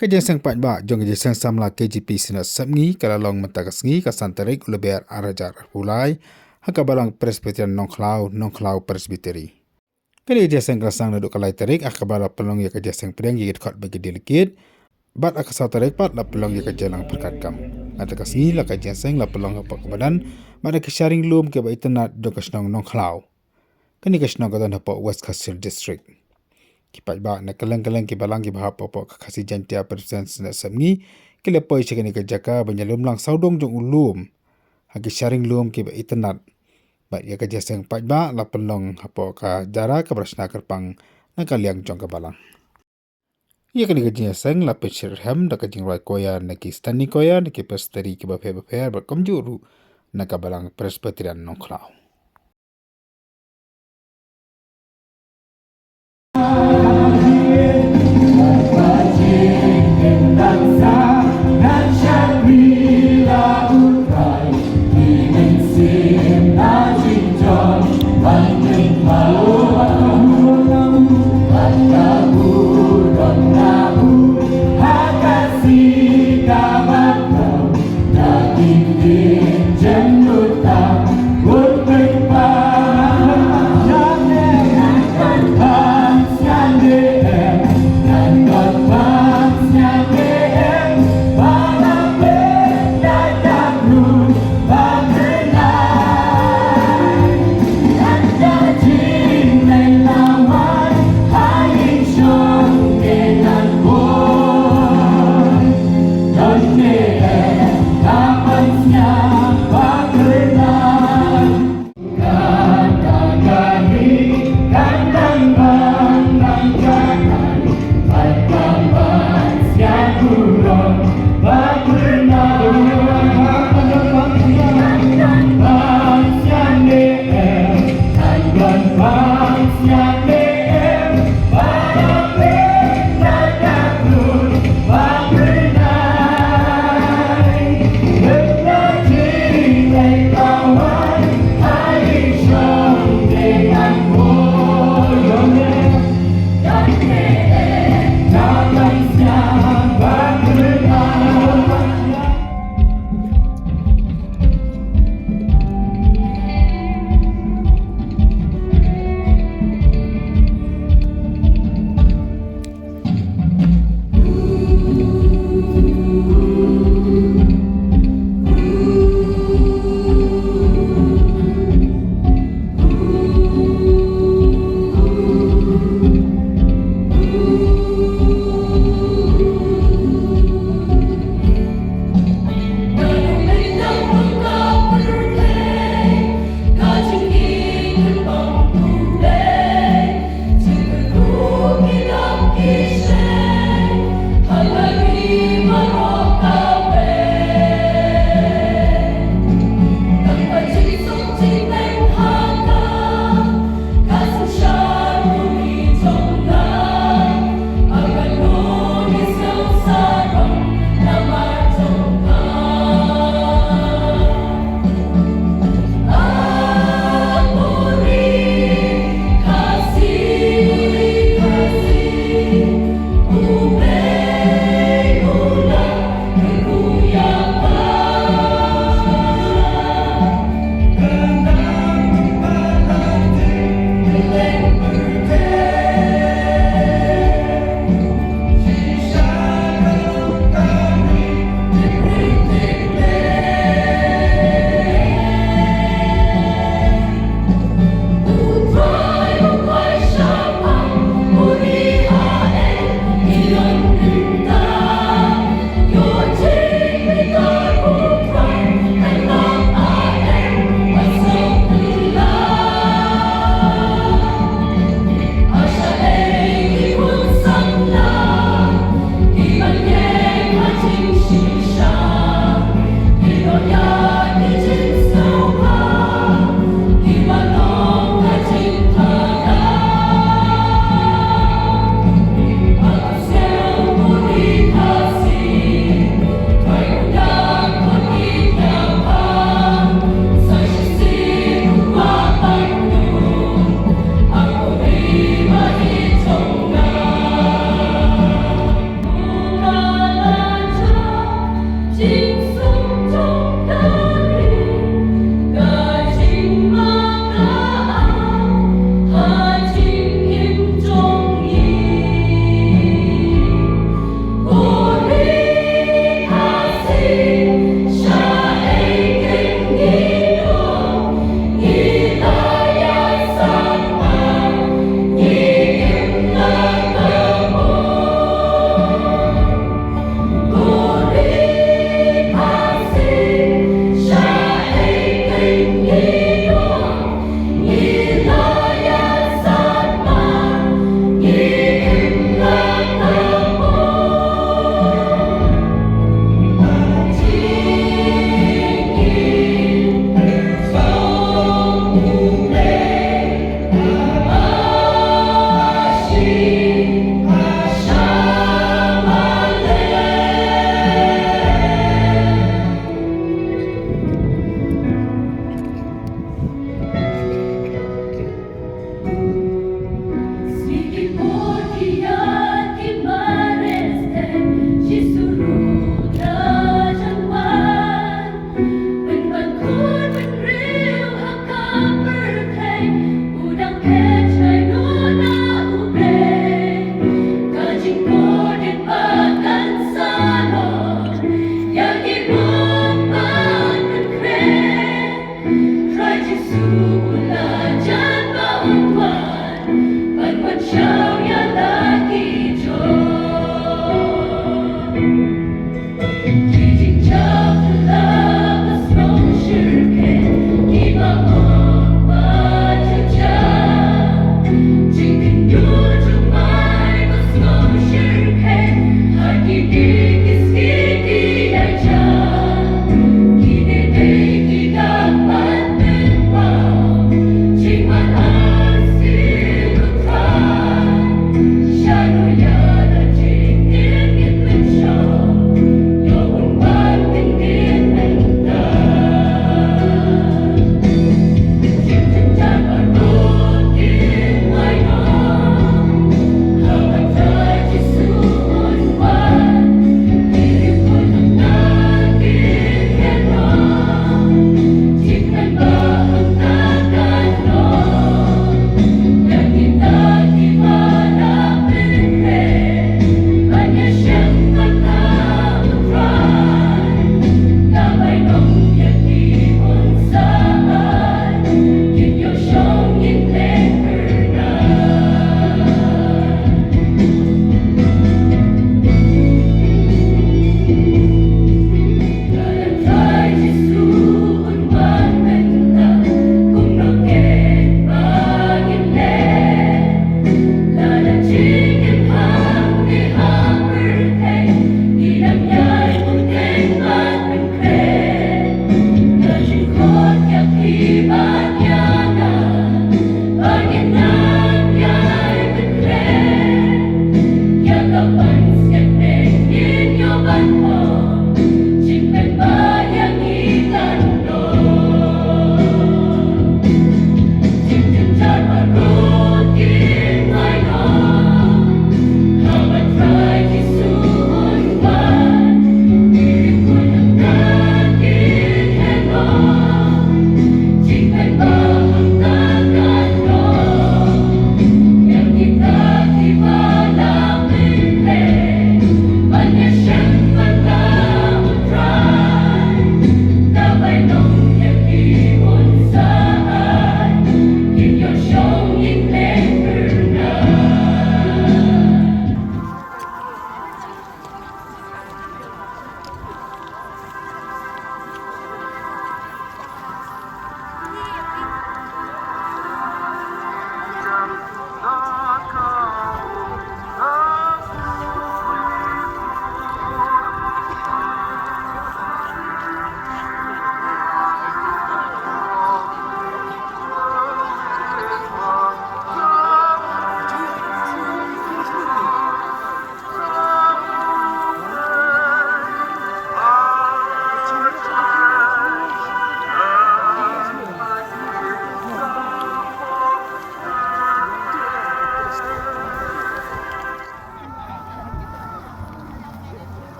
Kerja sang pat ba jong kerja sang samla KGP sinat sabngi kalalong mentakas ngi kasan tarik uleber arajar hulai hakabalang presbyterian nongklau presbyteri. Kali kerja sang kelasang naduk kalai tarik akabala pelong ya kerja sang pedang yigit kot bagi delikit bat akasau tarik pat la pelong ya kerja lang perkat kam. Atakas ngi la kerja sang la pelong hapak badan mat sharing lum ke ba internet jong kasnong nongklau. Kani kasnong katan hapak West Castle District. Kipat ba na kaleng-kaleng kibalang kibahap popok kakasi jantia persen senat sabngi kilepoi cekani kejaka banyalum lang saudong jong ulum hagi sharing lum kiba internet bat ya kerja sang pat ba la pelong hapok ka jara ka prasna kerpang na kaliang jong kabalang ya kani kerja sang la pechirham da kajing roi koya na ki stani koya na ki pasteri kiba phe ba komjuru na kabalang presbyterian nongklau.